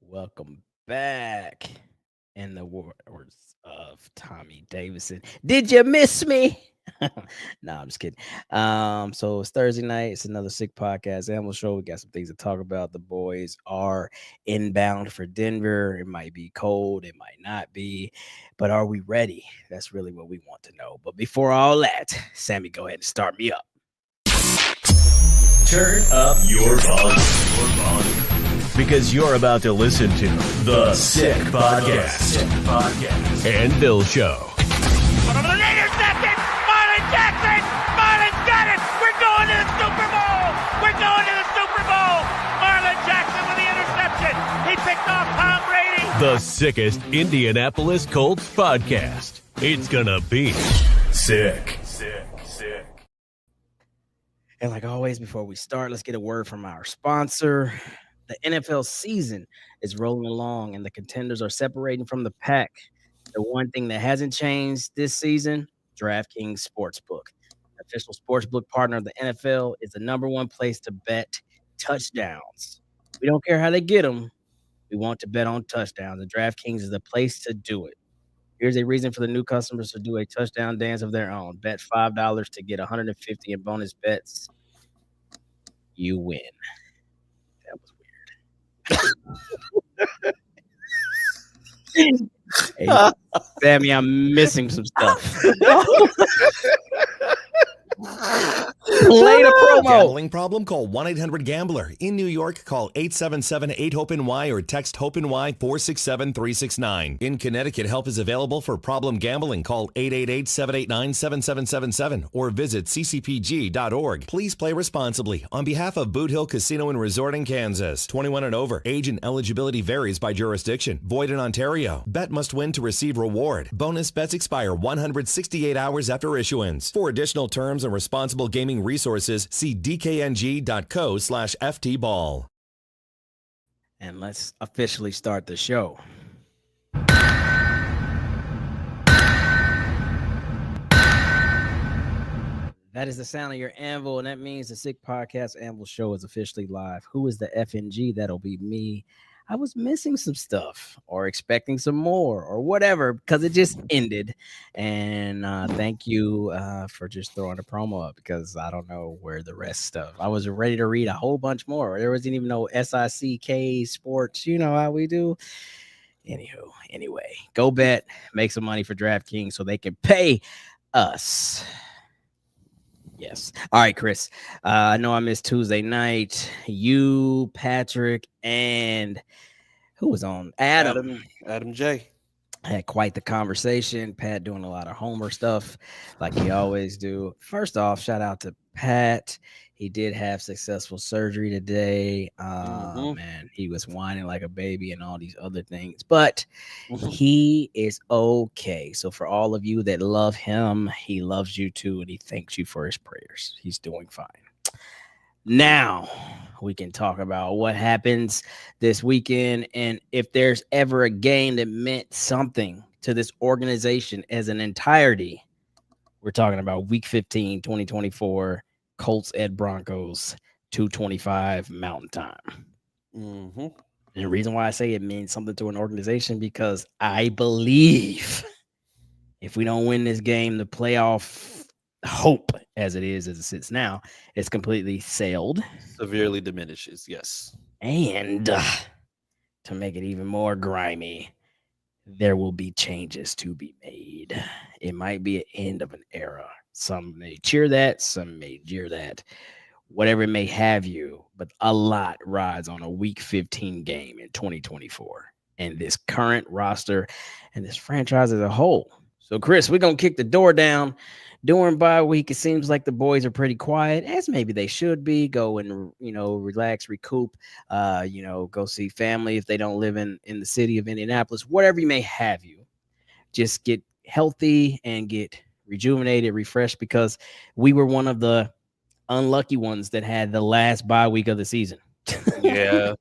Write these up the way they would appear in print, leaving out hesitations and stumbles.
Welcome back. In the words of Tommy Davidson, did you miss me? No, I'm just kidding. So it's Thursday night. It's another sick podcast. Animal show. We got some things to talk about. The boys are inbound for Denver. It might be cold. It might not be. But are we ready? That's really what we want to know. But before all that, Sammy, go ahead and start me up. Turn up your volume. Because you're about to listen to The Sick Podcast. And Bill Show. Intercepted! Marlon Jackson! Marlon's got it! We're going to the Super Bowl! We're going to the Super Bowl! Marlon Jackson with the interception! He picked off Tom Brady! The sickest Indianapolis Colts podcast. It's gonna be sick. And like always, before we start, let's get a word from our sponsor. The NFL season is rolling along and the contenders are separating from the pack. The one thing that hasn't changed this season, DraftKings Sportsbook. The official sportsbook partner of the NFL is the number one place to bet touchdowns. We don't care how they get them. We want to bet on touchdowns, and DraftKings is the place to do it. Here's a reason for the new customers to do a touchdown dance of their own. Bet $5 to get $150 in bonus bets. You win. That was weird. Hey, Sammy, I'm missing some stuff. Later promo. Gambling problem? Call 1-800-GAMBLER. In New York, call 877-8-HOPE-NY or text HOPE-NY 467-369. In Connecticut, help is available for problem gambling. Call 888-789-7777 or visit ccpg.org. Please play responsibly. On behalf of Boot Hill Casino and Resort in Kansas, 21 and over. Age and eligibility varies by jurisdiction. Void in Ontario. Bet must win to receive reward. Bonus bets expire 168 hours after issuance. For additional terms and responsible gaming resources, see dkng.co/ftball. And let's officially start the show. That is the sound of your anvil, and that means the Sick Podcast Anvil Show is officially live. Who is the FNG? That'll be me. I was missing some stuff or expecting some more or whatever because it just ended. And thank you for just throwing a promo up because I don't know where the rest of. I was ready to read a whole bunch more. There wasn't even no SICK sports. You know how we do. Anyway, go bet, make some money for DraftKings so they can pay us. Yes. All right, Chris. I know I missed Tuesday night. You, Patrick, and who was on? Adam J. Had quite the conversation. Pat doing a lot of Homer stuff like he always do. First off, shout out to Pat. He did have successful surgery today. Man, he was whining like a baby and all these other things, but he is okay. So for all of you that love him, he loves you too, and he thanks you for his prayers. He's doing fine. Now we can talk about what happens this weekend and if there's ever a game that meant something to this organization as an entirety. We're talking about week 15, 2024. Colts at Broncos, 2:25 Mountain Time. And the reason why I say it means something to an organization because I believe if we don't win this game, the playoff hope, as it sits now, is completely sailed. Severely diminishes, yes. And to make it even more grimy, there will be changes to be made. It might be an end of an era. Some may cheer that, some may jeer that, whatever it may have you. But a lot rides on a week 15 game in 2024 and this current roster and this franchise as a whole. So, Chris, we're going to kick the door down. During bye week, it seems like the boys are pretty quiet, as maybe they should be. Go and, relax, recoup, go see family if they don't live in the city of Indianapolis, whatever you may have you. Just get healthy and get rejuvenated, refreshed, because we were one of the unlucky ones that had the last bye week of the season. Yeah.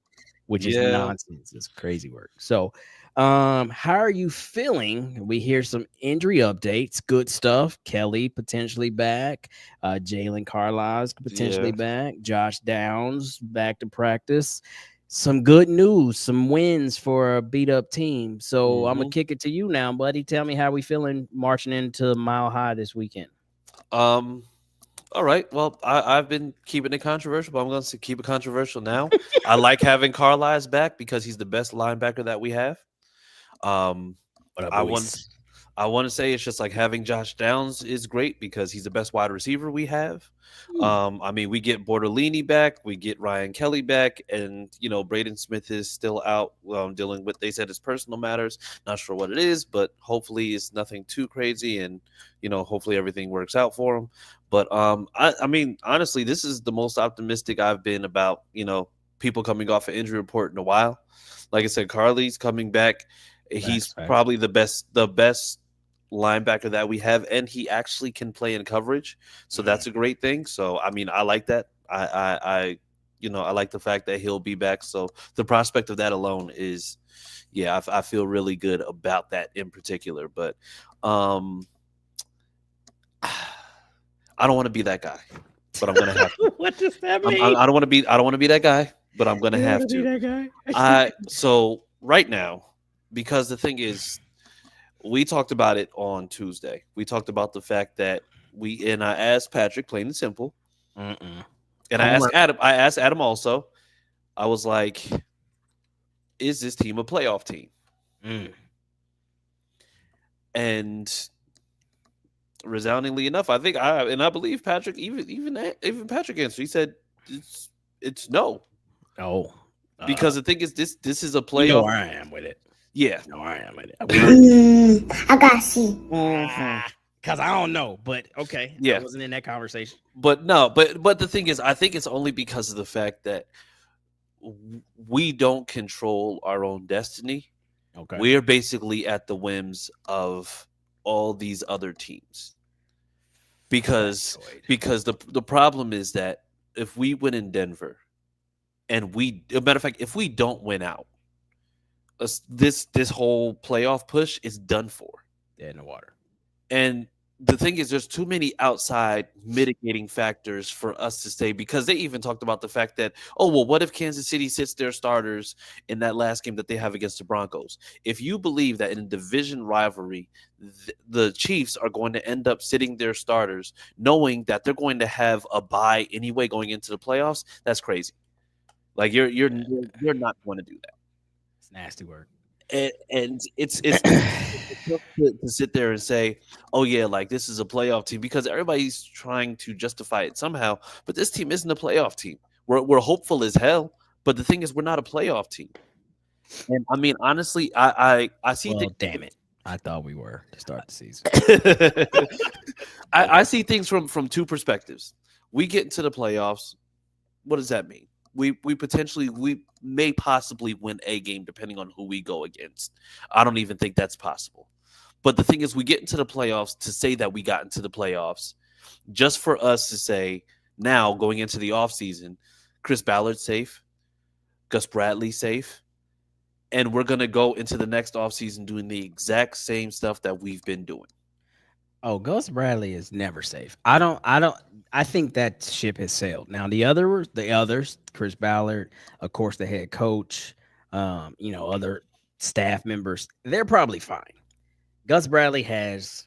Which is nonsense. It's crazy work. So, how are you feeling? We hear some injury updates. Good stuff. Kelly potentially back. Jalen Carlisle potentially back. Josh Downs back to practice. some good news, some wins for a beat up team. So I'm gonna Mhm. kick it to you now, buddy. Tell me how we feeling marching into Mile High this weekend. Um. All right. Well, I've been keeping it controversial, but I'm going to keep it controversial now. I like having Carlisle back because he's the best linebacker that we have. Um. What up, I want boys? I want to say it's just like having Josh Downs is great because he's the best wide receiver we have. I mean, we get Bortolini back, we get Ryan Kelly back, and Braden Smith is still out dealing with. They said his personal matters. Not sure what it is, but hopefully it's nothing too crazy, and hopefully everything works out for him. But I mean, honestly, this is the most optimistic I've been about people coming off an injury report in a while. Like I said, Carly's coming back. He's Facts. probably the best linebacker that we have, and he actually can play in coverage, so that's a great thing. So I mean, I like that. I like the fact that he'll be back. So the prospect of that alone is, yeah, I feel really good about that in particular. But I don't want to be that guy, but I'm gonna have to. What does that I mean? don't want to be. I don't want to be that guy, but I'm gonna You have wanna be to. that guy? So right now, because the thing is, we talked about it on Tuesday. We talked about the fact that I asked Patrick, plain and simple, Mm-mm. and Homer. I asked Adam also. I was like, "Is this team a playoff team?" Mm. And resoundingly enough, I believe Patrick even Patrick answered. He said it's no, Oh, because the thing is this is a you playoff. know where I am with it. Yeah. You know where I am with it. I got see. Because I don't know, but okay. Yeah. I wasn't in that conversation. But no, but the thing is, I think it's only because of the fact that we don't control our own destiny. Okay. We're basically at the whims of all these other teams. Because the problem is that if we win in Denver, and a matter of fact, if we don't win out, this whole playoff push is done for. Dead in the water. And the thing is, there's too many outside mitigating factors for us to stay, because they even talked about the fact that, oh, well, what if Kansas City sits their starters in that last game that they have against the Broncos? If you believe that in a division rivalry, the Chiefs are going to end up sitting their starters, knowing that they're going to have a bye anyway going into the playoffs, that's crazy. Like you're not going to do that. It's nasty work. And it's tough to sit there and say, oh yeah, like this is a playoff team, because everybody's trying to justify it somehow, but this team isn't a playoff team. We're hopeful as hell, but the thing is, we're not a playoff team. And I mean, honestly, I see. Well, damn it, I thought we were to start the season. I see things from two perspectives. We get into the playoffs. What does that mean? We may possibly win a game depending on who we go against. I don't even think that's possible. But the thing is, we get into the playoffs to say that we got into the playoffs, just for us to say now going into the offseason, Chris Ballard safe, Gus Bradley safe, and we're going to go into the next offseason doing the exact same stuff that we've been doing. Oh, Gus Bradley is never safe. I think that ship has sailed. Now the others, Chris Ballard, of course, the head coach, other staff members, they're probably fine. Gus Bradley has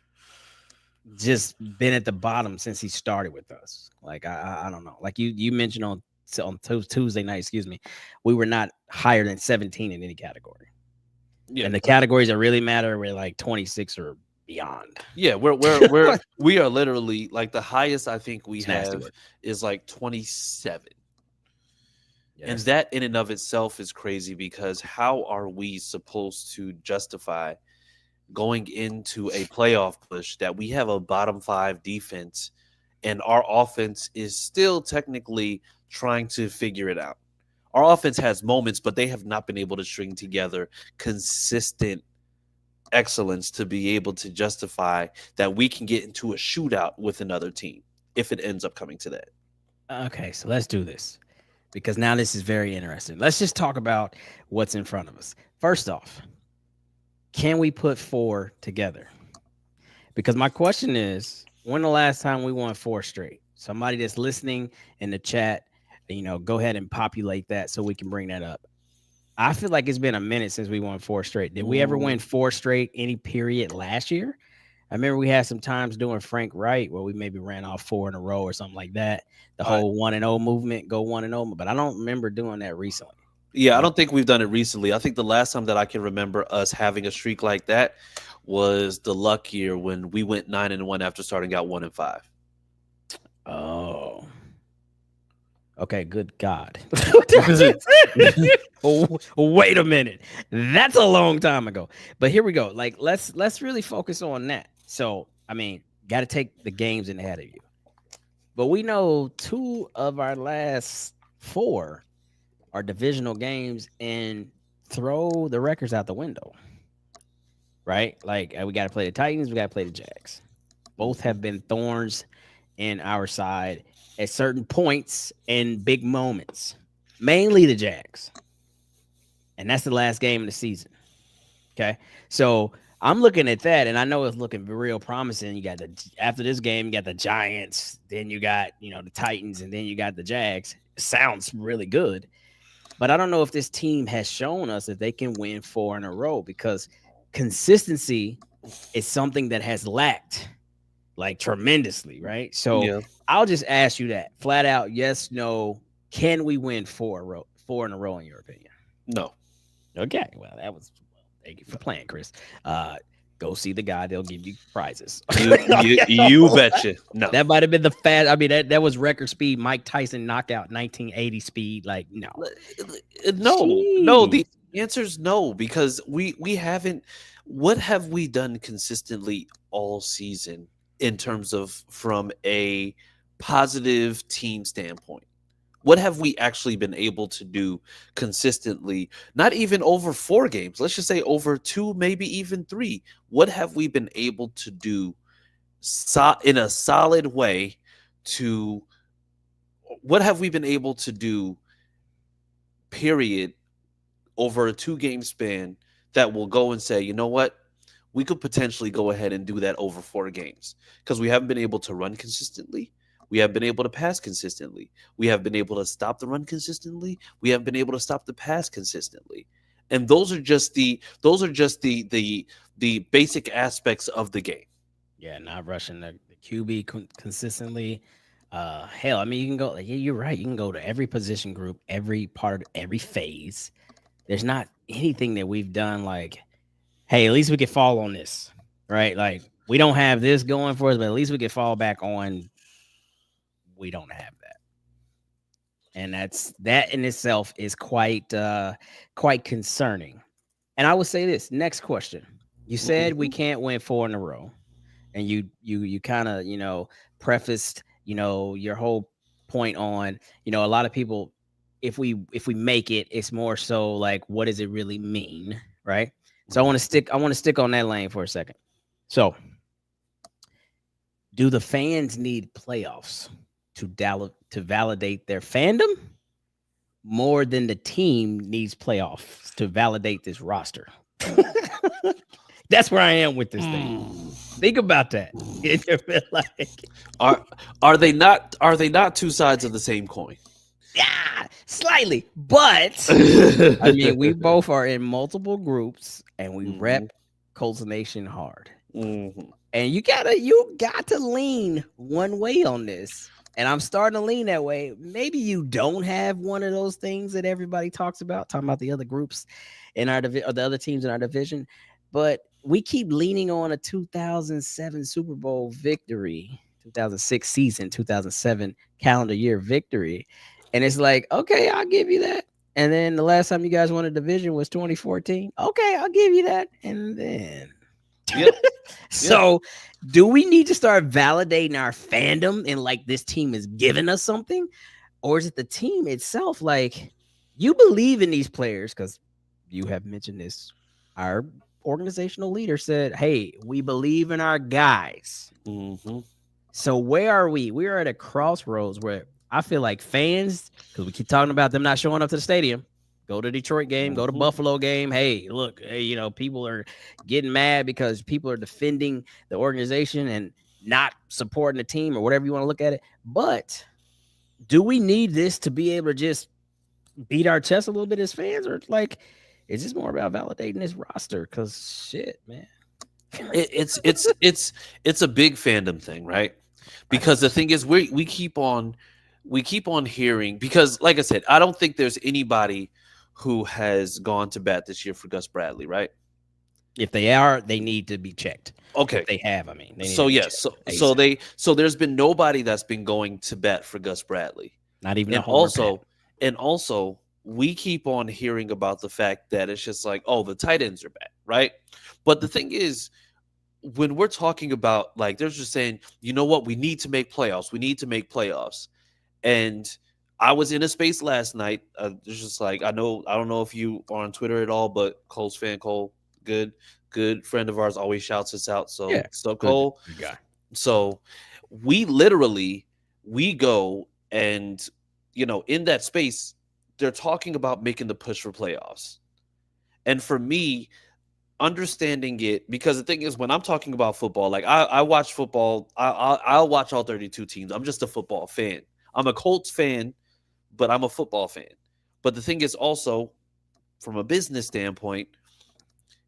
just been at the bottom since he started with us. Like I don't know. Like you mentioned on Tuesday night, excuse me, we were not higher than 17 in any category. Yeah. And the categories that really matter were like 26 or beyond. Yeah, we are literally like the highest I think we have is like 27. Yes. And that in and of itself is crazy, because how are we supposed to justify going into a playoff push that we have a bottom 5 defense and our offense is still technically trying to figure it out? Our offense has moments, but they have not been able to string together consistent excellence to be able to justify that we can get into a shootout with another team if it ends up coming to that. Okay, so let's do this, because now this is very interesting. Let's just talk about what's in front of us. First off, can we put 4 together? Because my question is, when the last time we won 4 straight? Somebody that's listening in the chat, go ahead and populate that so we can bring that up. I feel like it's been a minute since we won 4 straight. Did we ever win 4 straight any period last year? I remember we had some times doing Frank Wright where we maybe ran off 4 in a row or something like that. The whole 1-0 movement, go 1-0, but I don't remember doing that recently. Yeah, I don't think we've done it recently. I think the last time that I can remember us having a streak like that was the luck year when we went 9-1 after starting out 1-5. Oh. Okay, good God. Wait a minute. That's a long time ago. But here we go. Like, let's really focus on that. So, I mean, got to take the games in ahead of you. But we know 2 of our last 4 are divisional games and throw the records out the window. Right? Like, we got to play the Titans, we got to play the Jags. Both have been thorns in our side at certain points and big moments, mainly the Jags. And that's the last game of the season. Okay. So I'm looking at that and I know it's looking real promising. You got after this game, you got the Giants, then you got, the Titans, and then you got the Jags. It sounds really good. But I don't know if this team has shown us that they can win 4 in a row, because consistency is something that has lacked like tremendously, right? So I'll just ask you that flat out, yes, no. Can we win 4 in a row in your opinion? No. Okay, well, thank you for playing, Chris. Go see the guy; they'll give you prizes. You betcha. No, that might have been the fast. I mean, that was record speed. Mike Tyson knockout 1980 speed. Like, no. The answer is no, because we haven't. What have we done consistently all season in terms of from a positive team standpoint? What have we actually been able to do consistently? Not even over 4 games. Let's just say over 2, maybe even 3. What have we been able to do in a solid way what have we been able to do, period, over a 2-game span that will go and say, you know what? We could potentially go ahead and do that over 4 games, because we haven't been able to run consistently. We have been able to pass consistently. We have been able to stop the run consistently. We have been able to stop the pass consistently. And those are just the basic aspects of the game. Yeah, not rushing the QB consistently. Hell, I mean, you can go. Yeah, you're right. You can go to every position group, every part, every phase. There's not anything that we've done like, hey, at least we could fall on this, right? Like, we don't have this going for us, but at least we could fall back on. We don't have that, and that in itself is quite concerning. And I would say this next question: you said we can't win 4 in a row, and you kind of prefaced your whole point on a lot of people. If we make it, it's more so like, what does it really mean, right? So I want to stick on that lane for a second. So, do the fans need playoffs to validate their fandom more than the team needs playoffs to validate this roster? That's where I am with this thing. Think about that. Like, are they not 2 sides of the same coin? Yeah, slightly, but I mean, we both are in multiple groups and we rep Colts Nation hard. And you got to lean one way on this. And I'm starting to lean that way. Maybe you don't have one of those things that everybody talks about, talking about the other groups in our division or the other teams in our division. But we keep leaning on a 2007 Super Bowl victory, 2006 season, 2007 calendar year victory. And it's like, okay, I'll give you that. And then the last time you guys won a division was 2014. Okay, I'll give you that. And then so do we need to start validating our fandom and like this team is giving us something? Or is it the team itself? Like, you believe in these players because you have mentioned this. Our organizational leader said, hey, we believe in our guys. So where are we? We are at a crossroads where I feel like fans, because we keep talking about them not showing up to the stadium, go to Detroit game, go to Buffalo game. Hey, look, people are getting mad because people are defending the organization and not supporting the team or whatever you want to look at it. But do we need this to be able to just beat our chest a little bit as fans, or like, is this more about validating this roster? Because shit, man. It's a big fandom thing, right? Because the thing is, we keep on hearing, because like I said, I don't think there's anybody who has gone to bat this year for Gus Bradley, right? If they are, they need to be checked. Okay, if they have. I mean, they need so to be yes, checked so there's been nobody that's been going to bat for Gus Bradley, not even and a homer also we keep on hearing about the fact that it's just like, oh, the tight ends are bad, right? But the thing is, when we're talking about, like, they're just saying, you know what, we need to make playoffs. We need to make playoffs. And I was in a space last night. It's just like, I don't know if you are on Twitter at all, but Cole's fan Cole, good friend of ours, always shouts us out. So, Yeah, Cole, good guy. So we go and, in that space, they're talking about making the push for playoffs. And for me, understanding it, because the thing is, when I'm talking about football, like I watch football, I'll watch all 32 teams. I'm just a football fan. I'm a Colts fan, but I'm a football fan. But the thing is also, from a business standpoint,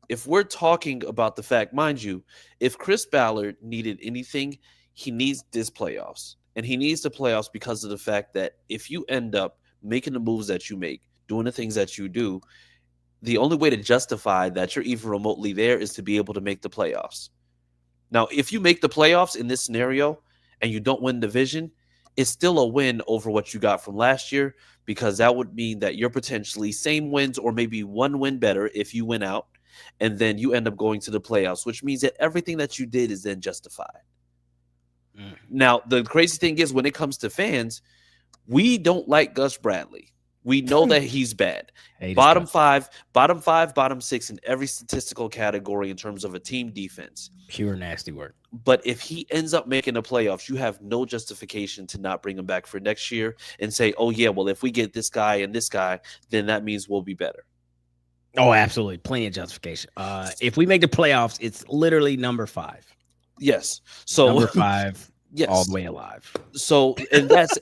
if we're talking about the fact, mind you, if Chris Ballard needed anything, he needs this playoffs. And he needs the playoffs because of the fact that if you end up making the moves that you make, doing the things that you do, the only way to justify that you're even remotely there is to be able to make the playoffs. Now, if you make the playoffs in this scenario and you don't win the division, it's still a win over what you got from last year, because that would mean that you're potentially same wins or maybe one win better if you win out, and then you end up going to the playoffs, which means that everything that you did is then justified. Now, the crazy thing is, when it comes to fans, we don't like Gus Bradley. We know that he's bad. Bottom five, bottom six in every statistical category in terms of a team defense. Pure nasty work. But if he ends up making the playoffs, you have no justification to not bring him back for next year and say, oh, yeah, well, if we get this guy and this guy, then that means we'll be better. Oh, absolutely. Plenty of justification. If we make the playoffs, it's literally number 5. Yes. So number 5, yes, all the way alive. So, and that's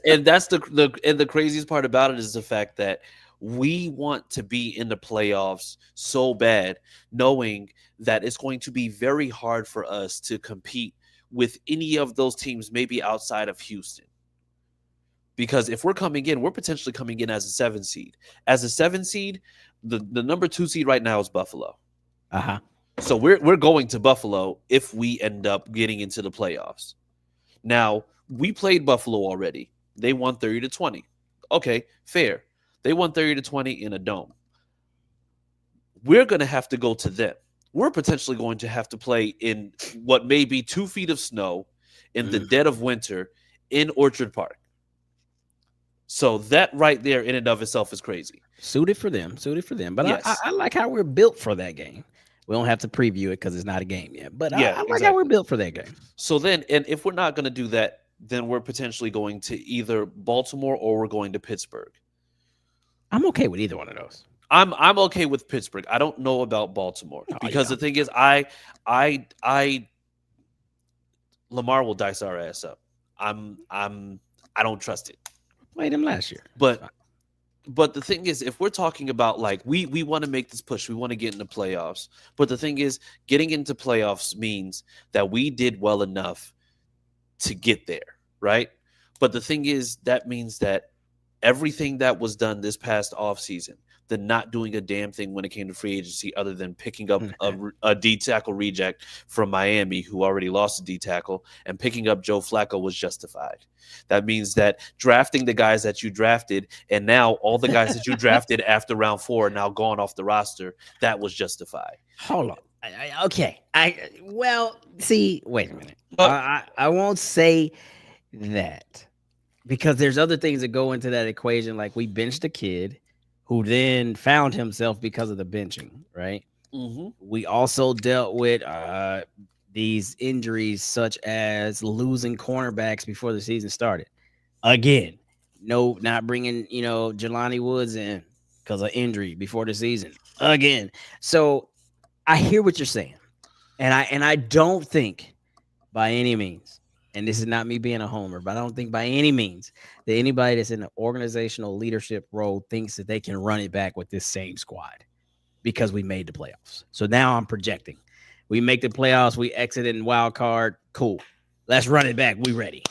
the craziest part about it is the fact that we want to be in the playoffs so bad, knowing that it's going to be very hard for us to compete with any of those teams, maybe outside of Houston. Because if we're coming in, we're potentially coming in as a 7 seed. As a 7 seed, the number 2 seed right now is Buffalo. Uh-huh. So we're going to Buffalo if we end up getting into the playoffs. Now, we played Buffalo already. They won 30-20. Okay, fair. They won 30-20 in a dome. We're going to have to go to them. We're potentially going to have to play in what may be 2 feet of snow in the dead of winter in Orchard Park. So that right there in and of itself is crazy. Suited for them. But yes. I like how we're built for that game. We don't have to preview it because it's not a game yet. But yeah, I like how we're built for that game. So then, and if we're not going to do that, then we're potentially going to either Baltimore or we're going to Pittsburgh. I'm okay with either one of those. I'm okay with Pittsburgh. I don't know about Baltimore because the thing is, Lamar will dice our ass up. I don't trust it. Played him last year. But the thing is, if we're talking about, like, we want to make this push, we want to get into playoffs. But the thing is, getting into playoffs means that we did well enough to get there, right? But the thing is, that means that everything that was done this past offseason, the not doing a damn thing when it came to free agency other than picking up a D-tackle reject from Miami who already lost a D-tackle, and picking up Joe Flacco was justified. That means that drafting the guys that you drafted, and now all the guys that you drafted after round 4 are now gone off the roster, that was justified. Hold on. Okay. Wait a minute. I won't say that, because there's other things that go into that equation. Like, we benched a kid who then found himself because of the benching, right? Mm-hmm. We also dealt with these injuries, such as losing cornerbacks before the season started. Again, not bringing, Jelani Woods in because of injury before the season. Again. So I hear what you're saying. And I don't think by any means, and this is not me being a homer, but I don't think by any means that anybody that's in an organizational leadership role thinks that they can run it back with this same squad because we made the playoffs. So now I'm projecting. We make the playoffs, we exit in wild card. Cool. Let's run it back. We ready.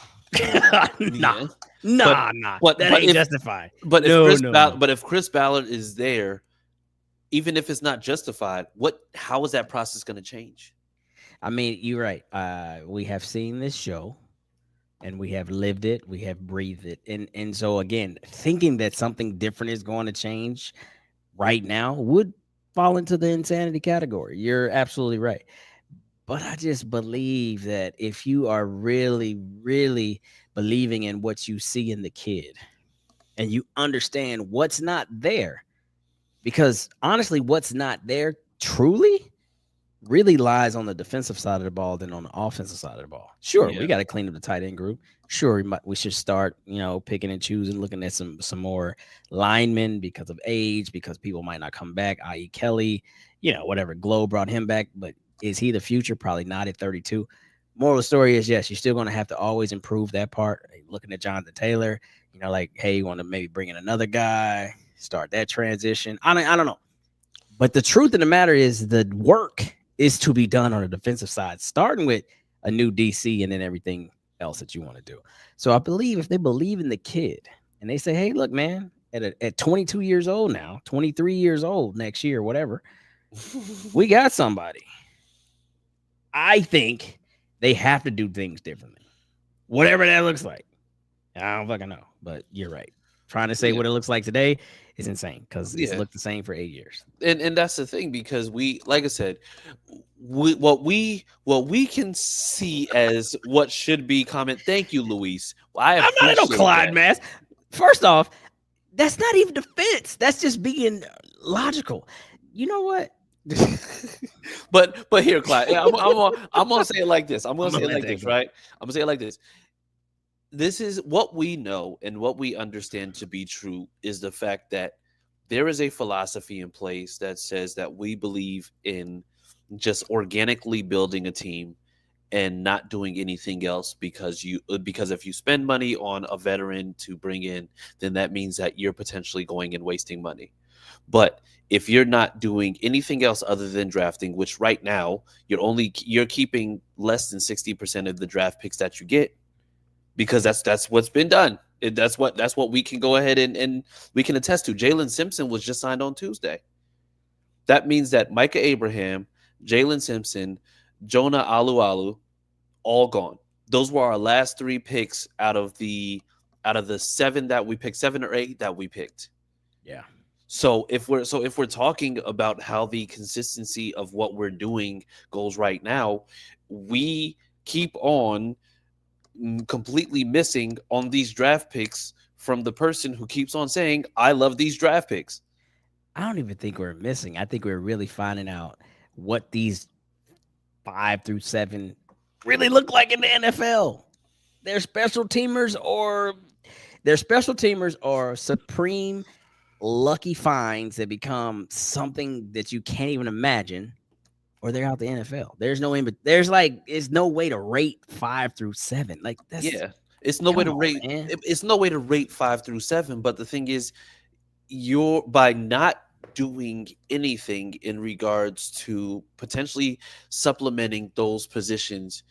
Nah. That ain't justified. But if Chris Ballard is there, even if it's not justified, how is that process going to change? I mean, you're right. We have seen this show, and we have lived it. We have breathed it, and so again, thinking that something different is going to change right now would fall into the insanity category. You're absolutely right. But I just believe that if you are really, really believing in what you see in the kid, and you understand what's not there, because honestly, what's not there truly really lies on the defensive side of the ball than on the offensive side of the ball. Sure, we got to clean up the tight end group. Sure, we should start, picking and choosing, looking at some more linemen because of age, because people might not come back, i.e. Kelly, whatever. Glow brought him back, but is he the future? Probably not at 32. Moral of the story is, yes, you're still going to have to always improve that part. Looking at Jonathan Taylor, hey, you want to maybe bring in another guy, start that transition. I don't know. But the truth of the matter is the work is to be done on the defensive side, starting with a new DC and then everything else that you want to do. So I believe if they believe in the kid and they say, hey, look, man, at 22 years old now, 23 years old next year, whatever, we got somebody. I think they have to do things differently, whatever that looks like. I don't fucking know, but you're right. Trying to say what it looks like today is insane because it's looked the same for 8 years. And that's the thing, because we, like I said, what we can see as what should be comment. Thank you, Luis. I'm not no Clyde mask. First off, that's not even defense. That's just being logical. You know what? but here, Clyde, I'm gonna say it like this. I'm gonna say it like this, right? I'm gonna say it like this. This is what we know and what we understand to be true is the fact that there is a philosophy in place that says that we believe in just organically building a team and not doing anything else because if you spend money on a veteran to bring in, then that means that you're potentially going and wasting money. But if you're not doing anything else other than drafting, which right now you're keeping less than 60% of the draft picks that you get, because that's what's been done. That's what we can go ahead and we can attest to. Jalen Simpson was just signed on Tuesday. That means that Micah Abraham, Jalen Simpson, Jonah Alualu, all gone. Those were our last 3 picks out of the 7 that we picked, 7 or 8 that we picked. Yeah. So if we're talking about how the consistency of what we're doing goes right now, we keep on completely missing on these draft picks from the person who keeps on saying, I love these draft picks. I don't even think we're missing. I think we're really finding out what these 5 through 7 really look like in the NFL. They're special teamers or supreme lucky finds that become something that you can't even imagine, or they're out the NFL. There's no way to rate 5 through 7. Like that's it's no way to rate. It's no way to rate 5 through 7. But the thing is, you're by not doing anything in regards to potentially supplementing those positions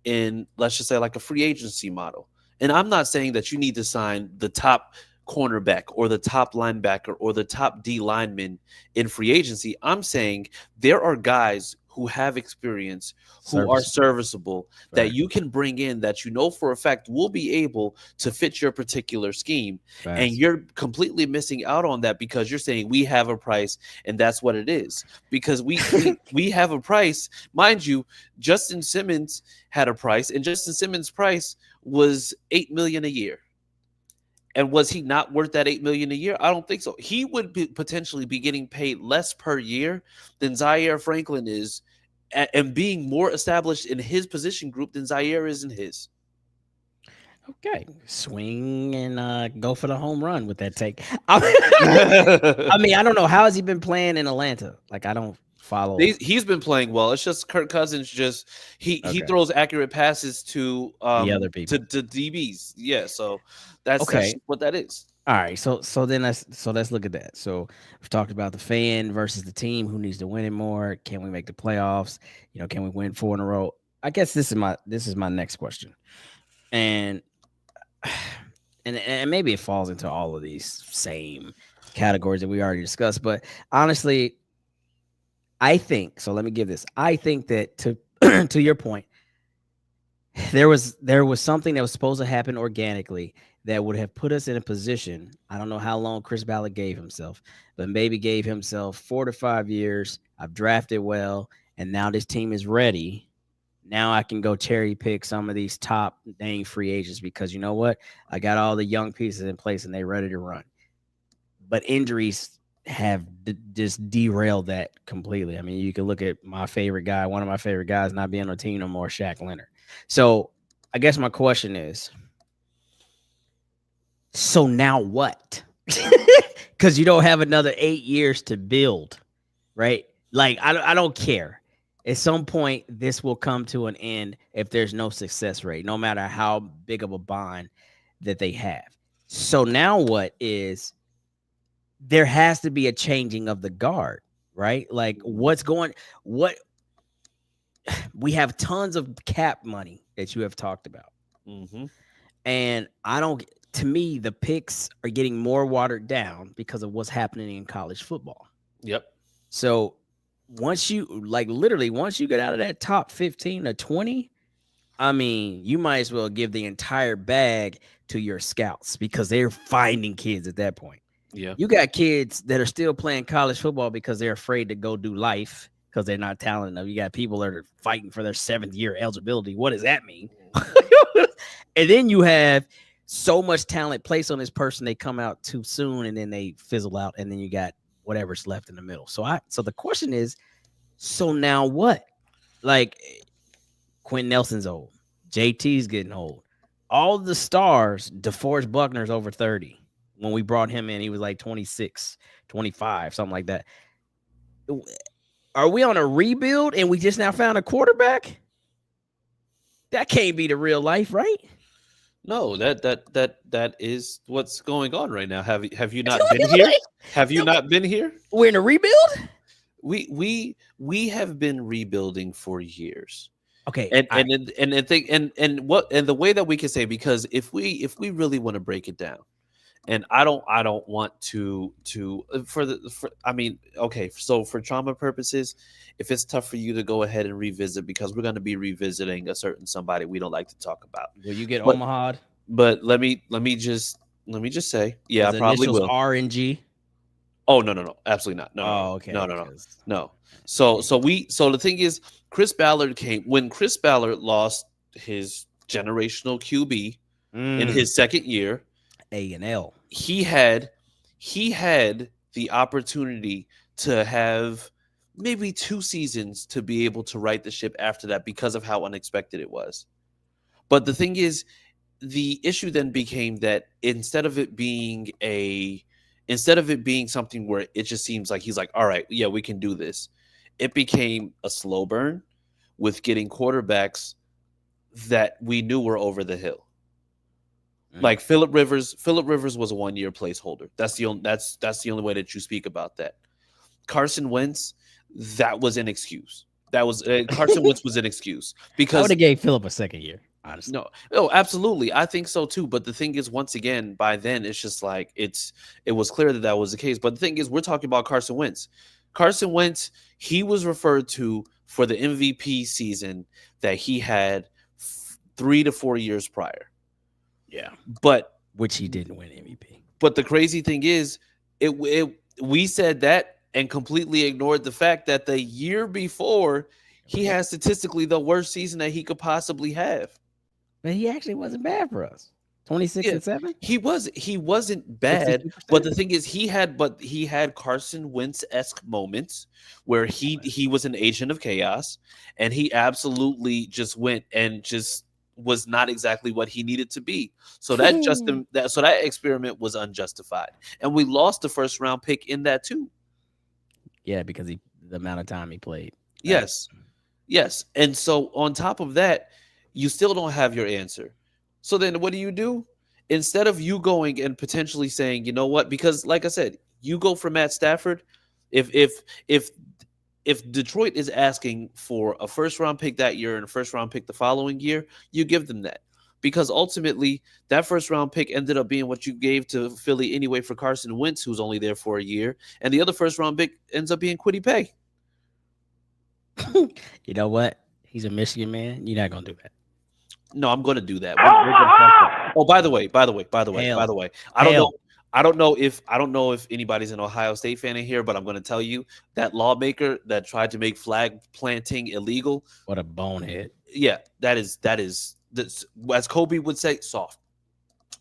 in, let's just say, like a free agency model. And I'm not saying that you need to sign the top cornerback or the top linebacker or the top D lineman in free agency. I'm saying there are guys who have experience, who are serviceable, that you can bring in that you know for a fact will be able to fit your particular scheme. And you're completely missing out on that because you're saying we have a price and that's what it is. Because we have a price. Mind you, Justin Simmons had a price, and Justin Simmons' price was $8 million a year. And was he not worth that $8 million a year? I don't think so. He would potentially be getting paid less per year than Zaire Franklin is, and being more established in his position group than Zaire is in his. Okay, swing and go for the home run with that take. I mean, I don't know, how has he been playing in Atlanta? Like, I don't follow. He's been playing well. It's just Kirk Cousins he throws accurate passes to the other people to DBs. Yeah, so that's what that is. All right, so then let's look at that. So we've talked about the fan versus the team. Who needs to win it more? Can we make the playoffs? Can we win 4 in a row? I guess this is my next question, and maybe it falls into all of these same categories that we already discussed. But honestly, I think so. Let me give this. I think that to your point, there was something that was supposed to happen organically that would have put us in a position. I don't know how long Chris Ballard gave himself, but maybe gave himself 4 to 5 years. I've drafted well, and now this team is ready. Now I can go cherry pick some of these top name free agents because you know what? I got all the young pieces in place and they're ready to run. But injuries have just derailed that completely. I mean, you can look at my favorite guy, one of my favorite guys not being on the team no more, Shaq Leonard. So I guess my question is, so now what? Because you don't have another 8 years to build, right? Like, I don't care. At some point, this will come to an end if there's no success rate, no matter how big of a bond that they have. So now what is, there has to be a changing of the guard, right? Like we have tons of cap money that you have talked about. Mm-hmm. And to me, the picks are getting more watered down because of what's happening in college football. Yep. So once you get out of that top 15 to 20, I mean, you might as well give the entire bag to your scouts because they're finding kids at that point. Yeah. You got kids that are still playing college football because they're afraid to go do life because they're not talented enough. You got people that are fighting for their 7th year eligibility. What does that mean? And then you have so much talent placed on this person, they come out too soon and then they fizzle out, and then you got whatever's left in the middle. So the question is, so now what? Like, Quentin Nelson's old, JT's getting old. All the stars, DeForest Buckner's over 30. When we brought him in, he was like 26, 25, something like that. Are we on a rebuild and we just now found a quarterback? That can't be the real life, right? No, that is what's going on right now. Have you not been here? Have you not been here? We're in a rebuild? We have been rebuilding for years. Okay. And the way that we can say, because if we really want to break it down, and I don't want to so for trauma purposes, if it's tough for you to go ahead and revisit, because we're going to be revisiting a certain somebody we don't like to talk about. Will you get Omaha? But let me just say, yeah, I probably will. R and G. Oh no, absolutely not. No. Oh, okay. No. So the thing is, Chris Ballard when Chris Ballard lost his generational QB in his second year, A&L. He had the opportunity to have maybe 2 seasons to be able to right the ship after that because of how unexpected it was. But the thing is, the issue then became that instead of it being something where it just seems like he's like, all right, yeah, we can do this, it became a slow burn with getting quarterbacks that we knew were over the hill. Like Phillip Rivers was a 1-year placeholder. That's the only way that you speak about that. Carson Wentz, that was an excuse. Carson Wentz was an excuse because I would have gave Phillip a 2nd year. Honestly, no, absolutely, I think so too. But the thing is, once again, by then it's just like it was clear that was the case. But the thing is, we're talking about Carson Wentz. Carson Wentz, he was referred to for the MVP season that he had 3 to 4 years prior. Yeah, but which he didn't win MVP. But the crazy thing is, we said that and completely ignored the fact that the year before he had statistically the worst season that he could possibly have. But he actually wasn't bad for us. 26 and 7. He wasn't bad. 60%. But the thing is, he had Carson Wentz-esque moments where he was an agent of chaos, and he absolutely just went and just was not exactly what he needed to be. So that experiment was unjustified, and we lost the 1st round pick in that too. Yeah, because the amount of time he played. Yes. And so on top of that, you still don't have your answer. So then what do? Instead of you going and potentially saying, you know what, because like I said, you go for Matt Stafford. If Detroit is asking for a first round pick that year and a first round pick the following year, you give them that. Because ultimately, that first round pick ended up being what you gave to Philly anyway for Carson Wentz, who's only there for a year. And the other first round pick ends up being Kwity Paye. You know what? He's a Michigan man. You're not going to do that. No, I'm going to do that. We're gonna talk about. Oh, by the way, I don't know if anybody's an Ohio State fan in here, but I'm going to tell you that lawmaker that tried to make flag planting illegal. What a bonehead! Yeah, that is as Kobe would say, soft.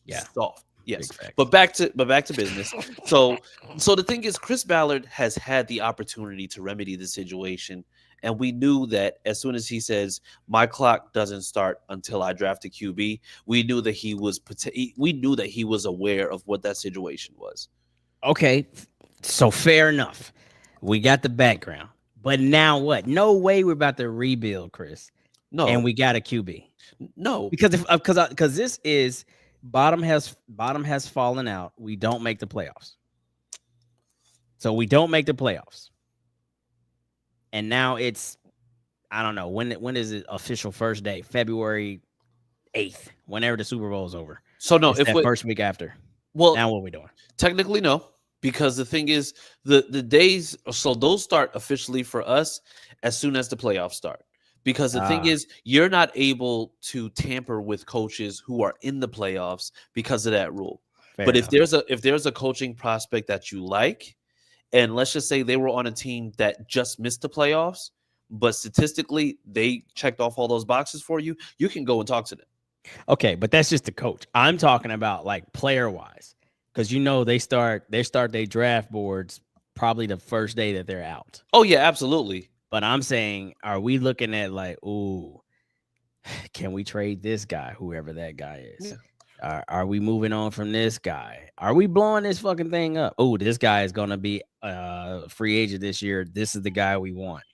Yeah, soft. Yes, but back to business. So the thing is, Chris Ballard has had the opportunity to remedy the situation. And we knew that as soon as he says, my clock doesn't start until I draft a QB, we knew that he was aware of what that situation was. Okay, so fair enough. We got the background. But now what? No way we're about to rebuild, Chris. No. And we got a QB. No. Because this is bottom has fallen out. We don't make the playoffs. So we don't make the playoffs. And now it's, I don't know, when is it official first day? February 8th, whenever the Super Bowl is over. So no, it's that first week after. Well, now what are we doing? Technically, no, because the thing is, the days, so those start officially for us as soon as the playoffs start. Because the thing is, you're not able to tamper with coaches who are in the playoffs because of that rule. But if there's a coaching prospect that you like, and let's just say they were on a team that just missed the playoffs, but statistically they checked off all those boxes for you, you can go and talk to them. Okay, but that's just the coach. I'm talking about like player wise, because they start their draft boards probably the first day that they're out. Oh yeah, absolutely. But I'm saying, are we looking at like, ooh, can we trade this guy, whoever that guy is? Yeah. Are we moving on from this guy? Are we blowing this fucking thing up? Oh, this guy is going to be a free agent this year. This is the guy we want.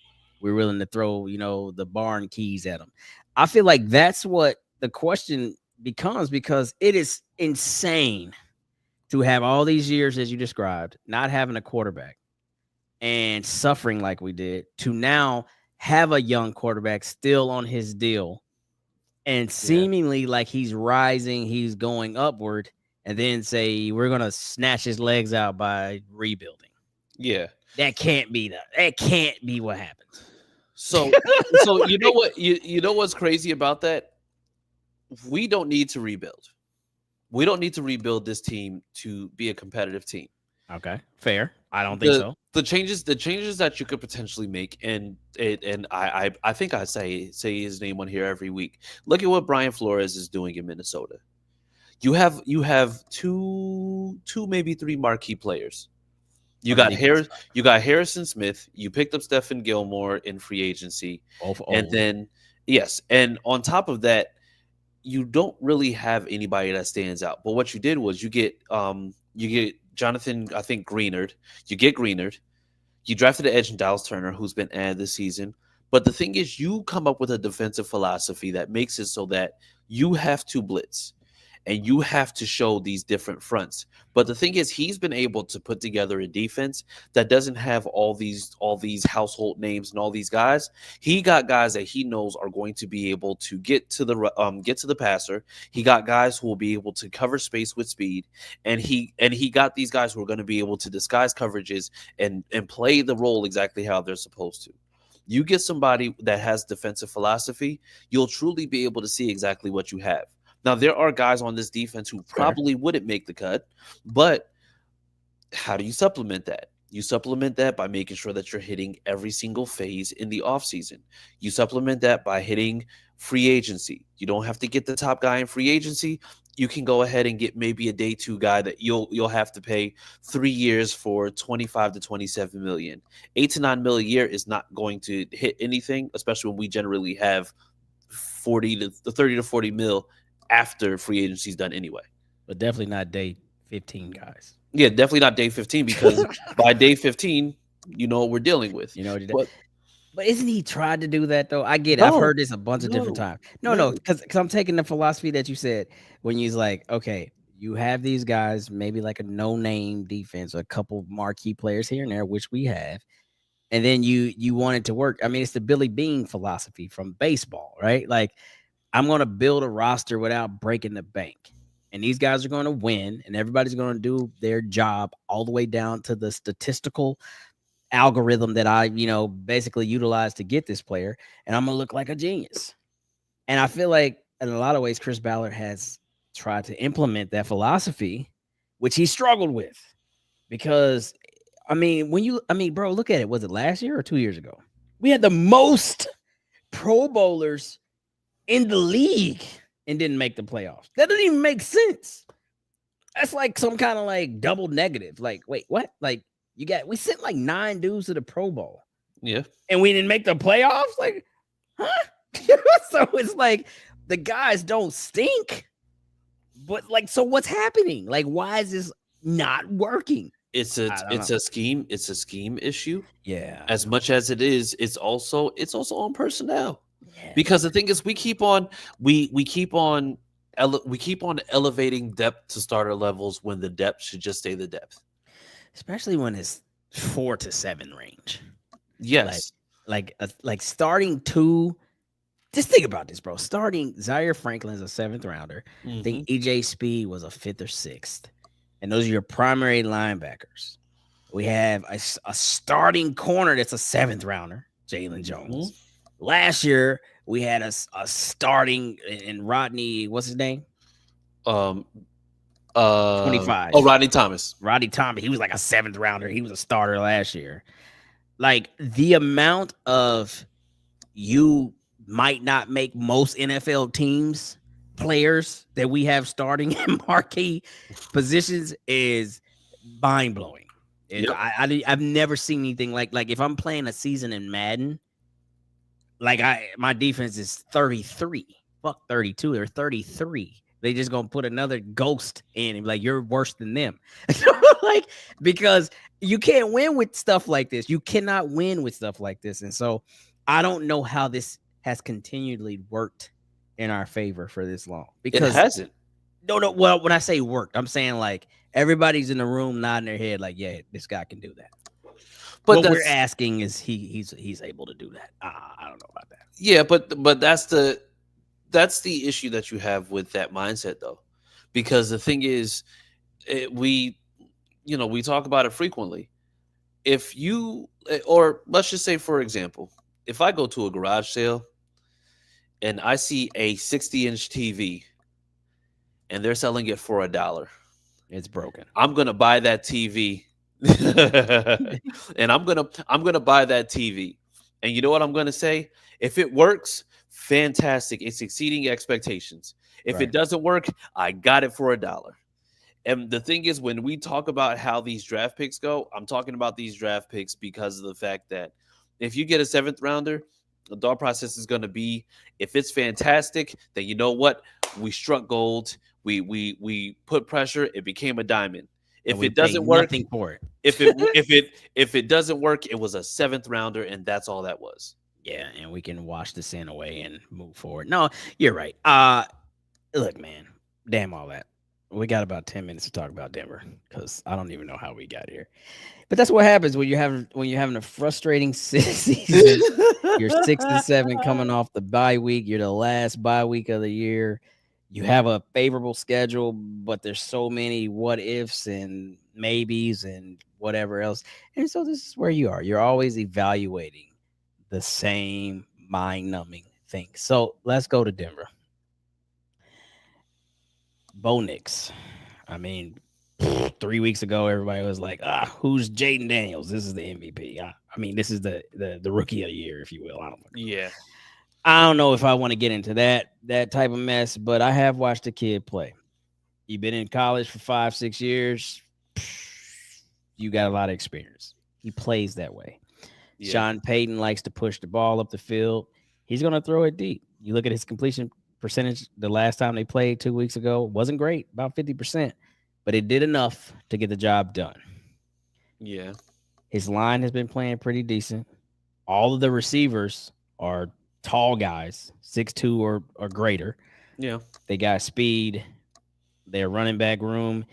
We're willing to throw, the barn keys at him. I feel like that's what the question becomes, because it is insane to have all these years, as you described, not having a quarterback and suffering like we did, to now have a young quarterback still on his deal. And seemingly like he's rising, he's going upward, and then say we're gonna snatch his legs out by rebuilding. Yeah, that can't be what happens. So you know what? You know what's crazy about that? We don't need to rebuild. We don't need to rebuild this team to be a competitive team. Okay, fair. I don't think so. The changes that you could potentially make, and I think I say his name on here every week. Look at what Brian Flores is doing in Minnesota. You have two maybe three marquee players. You got Harrison Smith. You picked up Stephen Gilmore in free agency, and then and on top of that, you don't really have anybody that stands out. But what you did was you get Jonathan, I think Greenard. You get Greenard. You drafted an edge in Dallas Turner, who's been added this season. But the thing is, you come up with a defensive philosophy that makes it so that you have to blitz and you have to show these different fronts. But the thing is, he's been able to put together a defense that doesn't have all these household names and all these guys. He got guys that he knows are going to be able to get to the passer. He got guys who will be able to cover space with speed, and he got these guys who are going to be able to disguise coverages and play the role exactly how they're supposed to. You get somebody that has defensive philosophy, you'll truly be able to see exactly what you have. Now, there are guys on this defense who probably wouldn't make the cut, but how do you supplement that? You supplement that by making sure that you're hitting every single phase in the offseason. You supplement that by hitting free agency. You don't have to get the top guy in free agency. You can go ahead and get maybe a day two guy that you'll have to pay 3 years for $25 to $27 million. $8 to $9 million a year is not going to hit anything, especially when we generally have 30 to $40 million after free agency is done anyway. But definitely not day 15 guys. Yeah, definitely not day 15, because by day 15, you know what we're dealing with. You know what you did? But But isn't he tried to do that though? I get it. I've no, heard this a bunch of different no, times. No, no. because I'm taking the philosophy that you said when you's like, okay, you have these guys, maybe like a no-name defense, a couple marquee players here and there, which we have, and then you want it to work. I mean, it's the Billy Bean philosophy from baseball, right? Like, I'm going to build a roster without breaking the bank. And these guys are going to win, and everybody's going to do their job all the way down to the statistical algorithm that I, basically utilize to get this player. And I'm going to look like a genius. And I feel like in a lot of ways, Chris Ballard has tried to implement that philosophy, which he struggled with. Because, bro, look at it. Was it last year or 2 years ago? We had the most Pro Bowlers in the league and didn't make the playoffs. That doesn't even make sense. That's like some kind of like double negative. Like, wait, what? Like, we sent like 9 dudes to the Pro Bowl. Yeah. And we didn't make the playoffs? Like, huh? So it's like the guys don't stink. But like, so what's happening? Like, why is this not working? It's a scheme issue. Yeah. As much as it is, it's also on personnel. Yeah. Because the thing is, we keep on elevating depth to starter levels when the depth should just stay the depth. Especially when it's 4 to 7 range. Yes. Like starting 2. Just think about this, bro. Starting Zaire Franklin's a 7th rounder. I think EJ Speed was a 5th or 6th. And those are your primary linebackers. We have a starting corner that's a 7th rounder, Jalen Jones. Last year, we had a starting in Rodney, what's his name? 25. Oh, Rodney Thomas. Rodney Thomas. He was like a 7th rounder. He was a starter last year. Like, the amount of you might not make most NFL teams players that we have starting in marquee positions is mind-blowing. Yep. I've never seen anything like if I'm playing a season in Madden, like my defense is 33. Fuck 32. They're 33. They just gonna put another ghost in and like you're worse than them. Like, because you can't win with stuff like this. You cannot win with stuff like this. And so I don't know how this has continually worked in our favor for this long. Because it hasn't. No. Well, when I say worked, I'm saying like everybody's in the room nodding their head like, yeah, this guy can do that. But what we're asking is he's able to do that. I don't know about that. Yeah, but that's the issue that you have with that mindset though, because the thing is, we talk about it frequently. If you, or let's just say for example, if I go to a garage sale and I see a 60-inch TV and they're selling it for $1, it's broken. I'm gonna buy that TV. And I'm gonna buy that TV. And you know what I'm gonna say? If it works, fantastic. It's exceeding expectations. If it doesn't work, I got it for $1. And the thing is, when we talk about how these draft picks go, I'm talking about these draft picks because of the fact that if you get a 7th rounder, the thought process is going to be, if it's fantastic, then you know what? We struck gold. We put pressure. It became a diamond. If it doesn't work, nothing for it. if it doesn't work, it was a 7th rounder, and that's all that was. Yeah, and we can wash the sin away and move forward. No, you're right. Look, man, damn all that. We got about 10 minutes to talk about Denver because I don't even know how we got here. But that's what happens when you're having a frustrating season. You're 6-7 coming off the bye week. You're the last bye week of the year. You have a favorable schedule, but there's so many what ifs and maybes and whatever else. And so this is where you are. You're always evaluating the same mind-numbing thing. So let's go to Denver. Bo Nix. I mean, 3 weeks ago, everybody was like, who's Jaden Daniels? This is the MVP. I mean, this is the rookie of the year, if you will. I don't know if I want to get into that type of mess, but I have watched the kid play. You've been in college for 5-6 years. You got a lot of experience. He plays that way. Yeah. Sean Payton likes to push the ball up the field. He's going to throw it deep. You look at his completion percentage the last time they played 2 weeks ago. Wasn't great, about 50%, but it did enough to get the job done. Yeah. His line has been playing pretty decent. All of the receivers are tall guys, 6'2" or greater. Yeah. They got speed. Their running back room.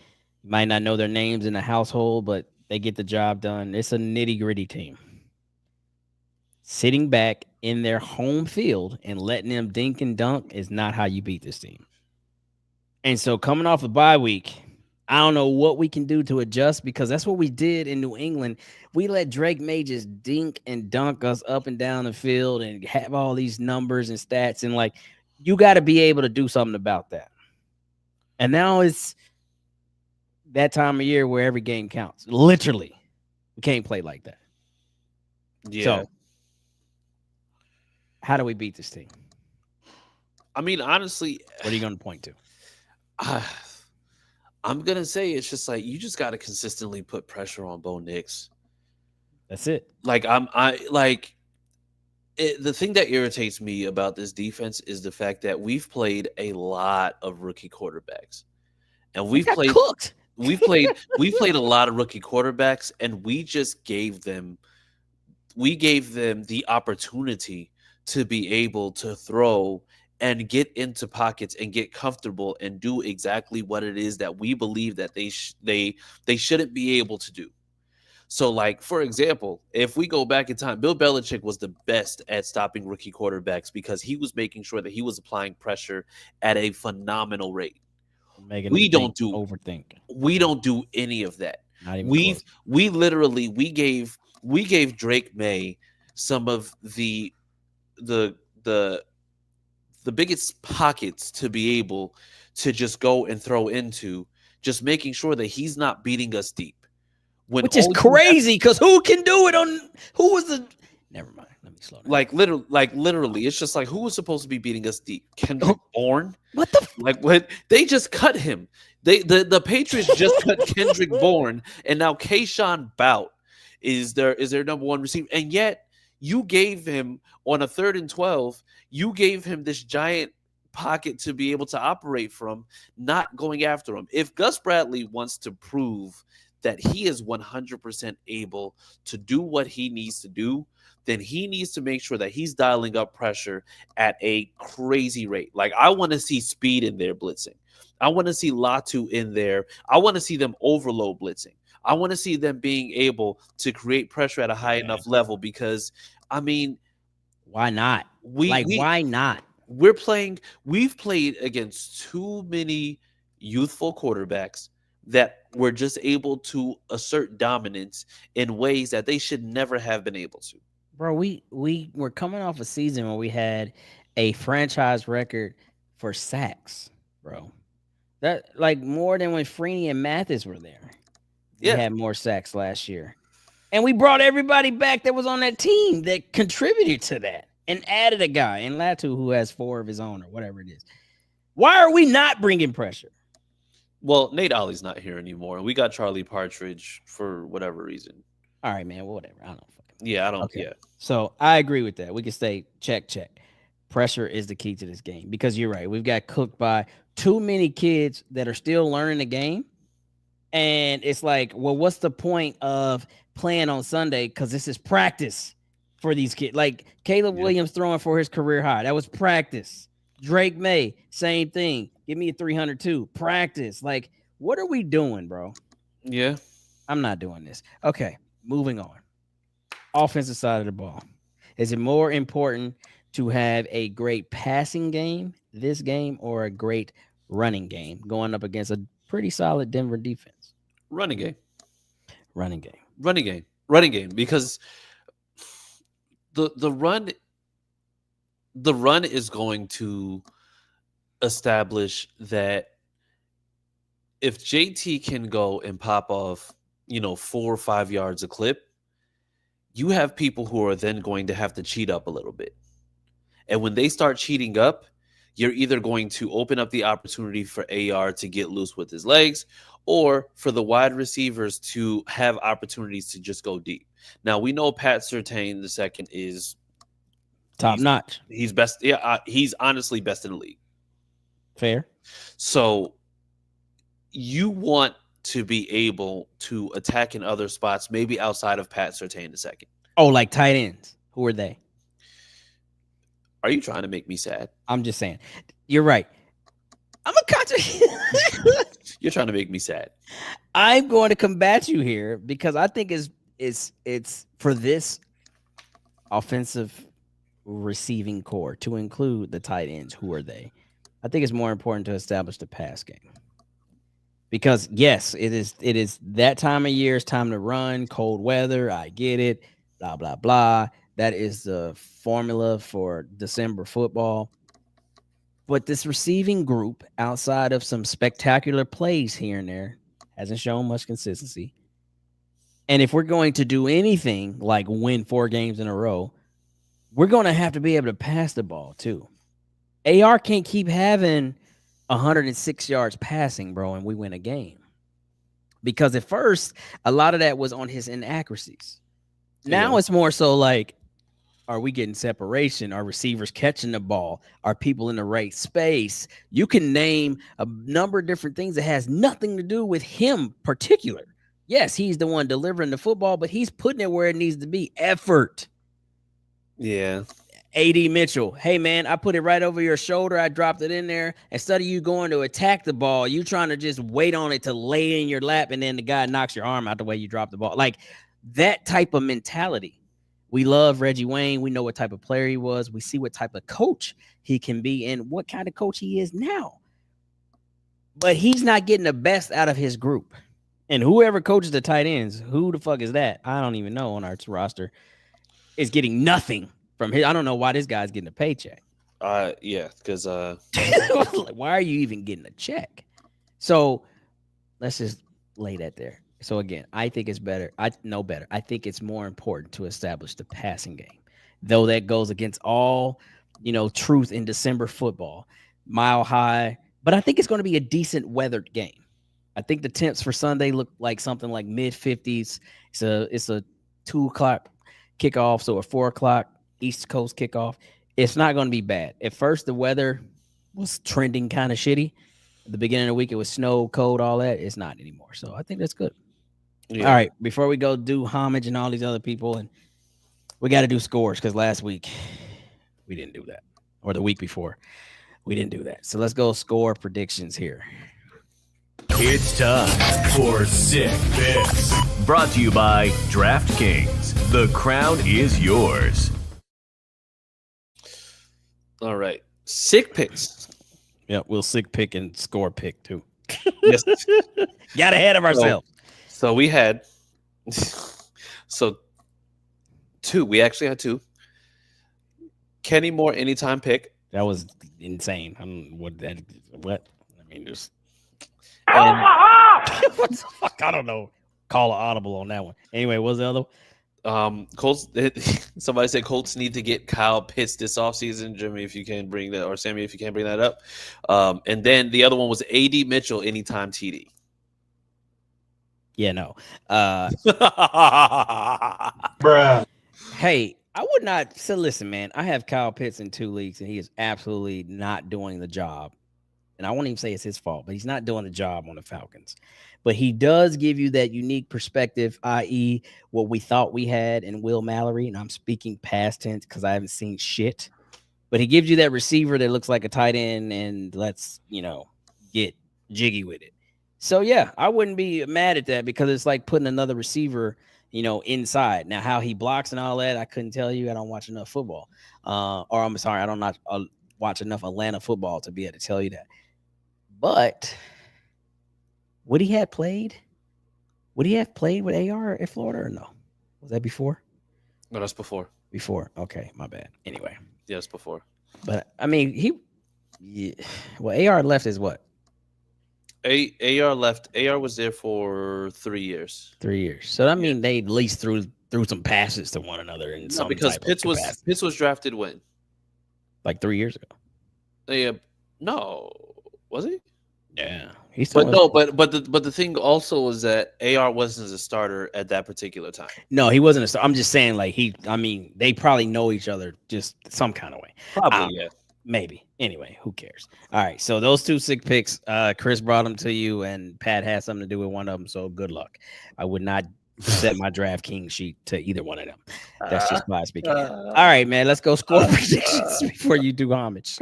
You might not know their names in the household, but they get the job done. It's a nitty-gritty team. Sitting back in their home field and letting them dink and dunk is not how you beat this team. And so coming off a bye week, I don't know what we can do to adjust because that's what we did in New England. We let Drake May just dink and dunk us up and down the field and have all these numbers and stats. And, like, you got to be able to do something about that. And now it's that time of year where every game counts. Literally. We can't play like that. Yeah. So, how do we beat this team? I mean, honestly, what are you going to point to? I'm going to say it's just like you just got to consistently put pressure on Bo Nix. That's it. Like, the thing that irritates me about this defense is the fact that we've played a lot of rookie quarterbacks. And we've played cooked. we've played a lot of rookie quarterbacks, and we just gave them the opportunity to be able to throw and get into pockets and get comfortable and do exactly what it is that we believe that they shouldn't be able to do. So, like, for example, if we go back in time, Bill Belichick was the best at stopping rookie quarterbacks because he was making sure that he was applying pressure at a phenomenal rate. We don't do any of that. Not even We gave Drake May some of the biggest pockets to be able to just go and throw into, just making sure that he's not beating us deep. Which is crazy because who can do it on who was the never mind. Let me slow down. Literally, it's just like who was supposed to be beating us deep? Kendrick Bourne? What the what they just cut him. The Patriots just cut Kendrick Bourne, and now Keyshawn Bout is their number one receiver. And yet you gave him on a 3rd and 12, you gave him this giant pocket to be able to operate from, not going after him. If Gus Bradley wants to prove that he is 100% able to do what he needs to do, then he needs to make sure that he's dialing up pressure at a crazy rate. Like, I want to see speed in there blitzing. I want to see Latu in there. I want to see them overload blitzing. I want to see them being able to create pressure at a high enough level because, I mean, why not? Why not? We've played against too many youthful quarterbacks that were just able to assert dominance in ways that they should never have been able to. Bro, we were coming off a season where we had a franchise record for sacks, bro. That, like, more than when Freeney and Mathis were there. We had more sacks last year. And we brought everybody back that was on that team that contributed to that and added a guy in Latu who has 4 of his own or whatever it is. Why are we not bringing pressure? Well, Nate Ollie's not here anymore. We got Charlie Partridge for whatever reason. All right, man. Whatever. I don't know. Yeah, I don't. Okay. Yeah. So I agree with that. We can say check. Pressure is the key to this game because you're right. We've got cooked by too many kids that are still learning the game. And it's like, well, what's the point of playing on Sunday? Because this is practice for these kids. Like Caleb Williams throwing for his career high. That was practice. Drake May, same thing. Give me a 302. Practice. Like, what are we doing, bro? Yeah. I'm not doing this. Okay, moving on. Offensive side of the ball. Is it more important to have a great passing game this game or a great running game going up against a pretty solid Denver defense? Running game. Because the run is going to establish that if JT can go and pop off, 4 or 5 yards a clip, you have people who are then going to have to cheat up a little bit. And when they start cheating up, you're either going to open up the opportunity for AR to get loose with his legs or for the wide receivers to have opportunities to just go deep. Now, we know Pat Surtain II is top notch. He's best. Yeah, he's honestly best in the league. Fair. So you want to be able to attack in other spots, maybe outside of Pat Surtain II. Oh, like tight ends. Who are they? Are you trying to make me sad? I'm just saying. You're right. I'm a contract. You're trying to make me sad. I'm going to combat you here because I think it's for this offensive receiving core to include the tight ends. Who are they? I think it's more important to establish the pass game. Because yes, it is that time of year. It's time to run. Cold weather. I get it. Blah, blah, blah. That is the formula for December football. But this receiving group, outside of some spectacular plays here and there, hasn't shown much consistency. And if we're going to do anything like win 4 games in a row, we're going to have to be able to pass the ball too. AR can't keep having 106 yards passing, bro, and we win a game. Because at first, a lot of that was on his inaccuracies. Now it's more so like, are we getting separation? Are receivers catching the ball? Are people in the right space? You can name a number of different things that has nothing to do with him particular. Yes, he's the one delivering the football, but he's putting it where it needs to be. Effort. Yeah. A.D. Mitchell, hey, man, I put it right over your shoulder. I dropped it in there. Instead of you going to attack the ball, you trying to just wait on it to lay in your lap, and then the guy knocks your arm out the way you drop the ball. Like that type of mentality. We love Reggie Wayne. We know what type of player he was. We see what type of coach he can be and what kind of coach he is now. But he's not getting the best out of his group. And whoever coaches the tight ends, who the fuck is that? I don't even know on our roster. Is getting nothing from his. I don't know why this guy's getting a paycheck. Yeah, because why are you even getting a check? So let's just lay that there. So again, I think it's better. I know better. I think it's more important to establish the passing game, though that goes against all, truth in December football, mile high. But I think it's going to be a decent weathered game. I think the temps for Sunday look like something like mid 50s. It's a 2:00 kickoff, so a 4:00 East Coast kickoff. It's not going to be bad. At first, the weather was trending kind of shitty. At the beginning of the week, it was snow, cold, all that. It's not anymore. So I think that's good. Yeah. All right, before we go do homage and all these other people, and we got to do scores because last week we didn't do that, or the week before we didn't do that. So let's go score predictions here. It's time for Sick Picks. Brought to you by DraftKings. The crown is yours. All right, Sick Picks. Yeah, we'll sick pick and score pick too. Yes. Got ahead of ourselves. So we had two. We actually had 2. Kenny Moore anytime pick. That was insane. I don't what? I mean, just what the fuck? I don't know. Call an audible on that one. Anyway, what's the other one? Colts. Somebody said Colts need to get Kyle Pitts this offseason. Jimmy, if you can bring that, or Sammy, if you can bring that up. And then the other one was A.D. Mitchell anytime TD. Yeah, no. Bruh. Hey, I would not. So listen, man, I have Kyle Pitts in 2 leagues, and he is absolutely not doing the job. And I won't even say it's his fault, but he's not doing the job on the Falcons. But he does give you that unique perspective, i.e., what we thought we had in Will Mallory. And I'm speaking past tense because I haven't seen shit. But he gives you that receiver that looks like a tight end, and let's, get jiggy with it. So, yeah, I wouldn't be mad at that because it's like putting another receiver, inside. Now, how he blocks and all that, I couldn't tell you. I don't watch enough football. Or I'm sorry, I don't watch enough Atlanta football to be able to tell you that. But would he have played with AR at Florida or no? Was that before? No, that's before. Before. Okay, my bad. Anyway. Yeah, it's before. But, I mean, AR left is what? AR left. AR was there for 3 years. 3 years. So I mean, they at least threw some passes to one another in some because type of capacity. Pitts was drafted when? Like 3 years ago. Yeah, no, was he? Yeah, but the thing also was that AR wasn't a starter at that particular time. No, he wasn't a starter. I'm just saying, like they probably know each other just some kind of way. Probably, yeah, maybe. Anyway, who cares? All right, so those 2 sick picks, Chris brought them to you, and Pat had something to do with one of them. So good luck. I would not set my DraftKings sheet to either one of them. That's just my speaking. All right, man, let's go score predictions before you do homage,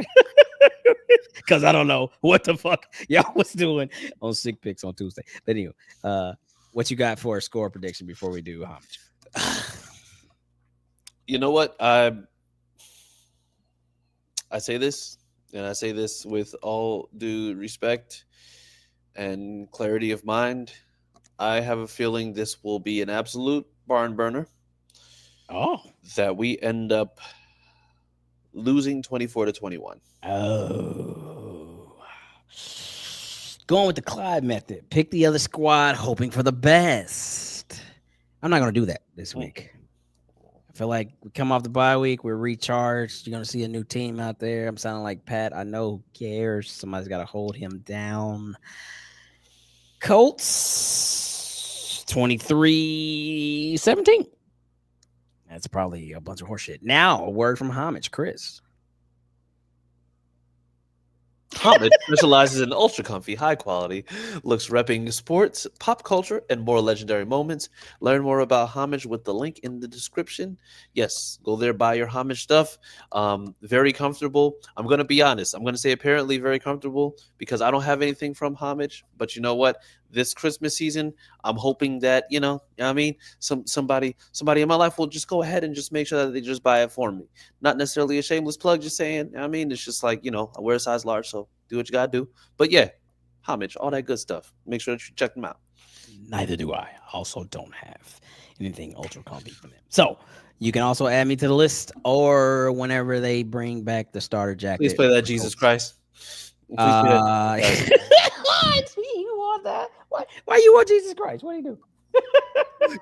because I don't know what the fuck y'all was doing on sick picks on Tuesday. But anyway, what you got for a score prediction before we do homage? You know what? I say this, and I say this with all due respect and clarity of mind. I have a feeling this will be an absolute barn burner. Oh. That we end up losing 24-21. Oh. Going with the Clyde method. Pick the other squad, hoping for the best. I'm not going to do that this week. I feel like we come off the bye week, we're recharged. You're going to see a new team out there. I'm sounding like Pat. I know who cares. Somebody's got to hold him down. Colts 23-17. That's probably a bunch of horseshit. Now, a word from homage, Chris. Homage specializes in ultra comfy, high quality looks, repping sports, pop culture, and more legendary moments. Learn more about Homage with the link in the description. Yes, go there, buy your Homage stuff. Very comfortable. I'm going to be honest. I'm going to say apparently very comfortable because I don't have anything from Homage. But you know what? This Christmas season, I'm hoping that, somebody in my life will just go ahead and just make sure that they just buy it for me. Not necessarily a shameless plug, just saying, it's just like, I wear a size large, so do what you got to do. But yeah, Homage, all that good stuff. Make sure that you check them out. Neither do I. Also don't have anything ultra comfy from them. So you can also add me to the list or whenever they bring back the starter jacket. Please play that Jesus Christ. You want that? Why you want Jesus Christ? What do you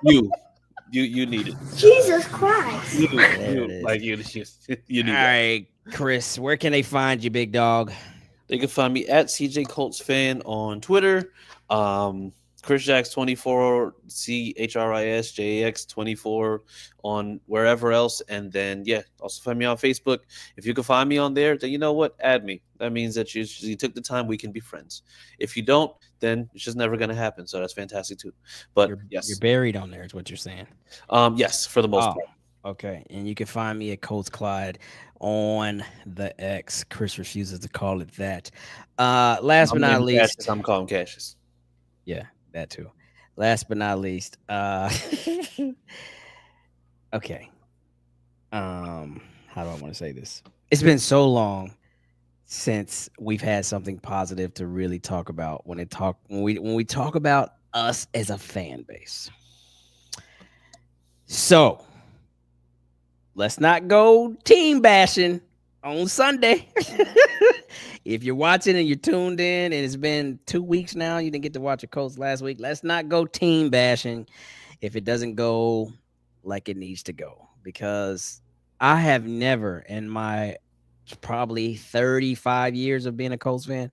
do? You need it. Jesus Christ. You need All right, Chris, where can they find you, big dog? They can find me at CJ Colts fan on Twitter. Chris Jacks 24, CHRISJAX 24 on wherever else. And then, also find me on Facebook. If you can find me on there, then you know what? Add me. That means that you took the time. We can be friends. If you don't, then it's just never going to happen. So that's fantastic too. But you're buried on there is what you're saying. Yes, for the most part. Okay. And you can find me at Colts Clyde on the X. Chris refuses to call it that. Last but not least. Cassius, I'm calling Cassius. Yeah. That too. Last but not least, okay. How do I want to say this? It's been so long since we've had something positive to really talk about when we talk about us as a fan base. So let's not go team bashing on Sunday. If you're watching and you're tuned in and it's been 2 weeks now, you didn't get to watch the Colts last week. Let's not go team bashing if it doesn't go like it needs to go, because I have never in my probably 35 years of being a Colts fan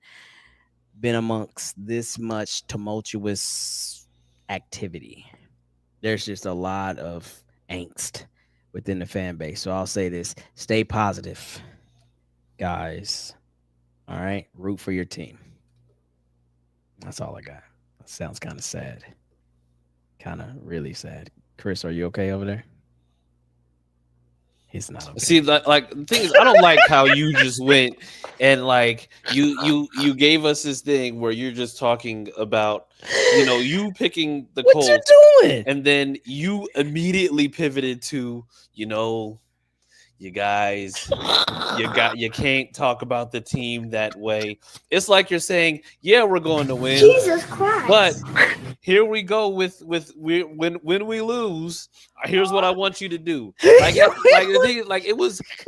been amongst this much tumultuous activity. There's just a lot of angst within the fan base. So I'll say this, stay positive, guys. All right, root for your team. That's all I got. That sounds kind of sad. Kind of really sad. Chris, are you okay over there? He's not okay. See, like the thing is, I don't like how you just went and like you gave us this thing where you're just talking about, you picking the Colts. What you doing? And then you immediately pivoted to, you guys, you can't talk about the team that way. It's like you're saying, yeah, we're going to win. Jesus Christ. But here we go with when we lose, here's what I want you to do. It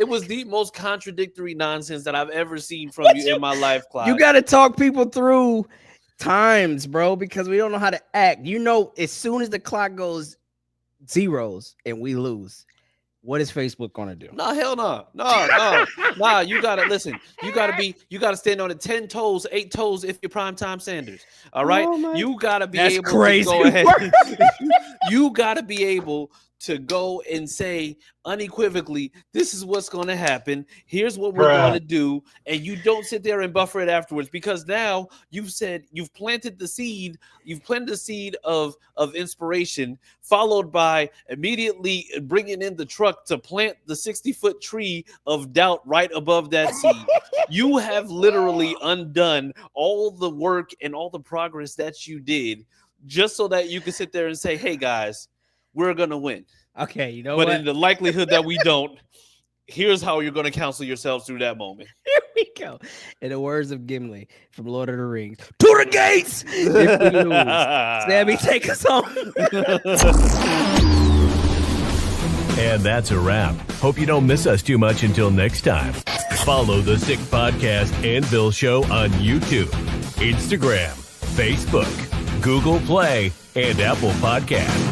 was the most contradictory nonsense that I've ever seen from you in my life, Clyde. You got to talk people through times, bro, because we don't know how to act. As soon as the clock goes zeros and we lose, what is Facebook gonna do? No, hell no. You gotta listen. You gotta stand on the 10 toes, 8 toes if you're primetime Sanders. All right. You gotta be able to go ahead. You got to be able to go and say unequivocally, this is what's going to happen. Here's what we're going to do. And you don't sit there and buffer it afterwards, because now you've planted the seed. You've planted the seed of inspiration, followed by immediately bringing in the truck to plant the 60-foot tree of doubt right above that seed. You have literally undone all the work and all the progress that you did just so that you can sit there and say, hey guys, we're going to win. Okay, you know what? But in the likelihood that we don't, here's how you're going to counsel yourselves through that moment. Here we go. In the words of Gimli from Lord of the Rings, to the gates! If we lose, Sammy, take us home. And that's a wrap. Hope you don't miss us too much until next time. Follow the Sick Podcast and Bill Show on YouTube, Instagram, Facebook, Google Play, and Apple Podcasts.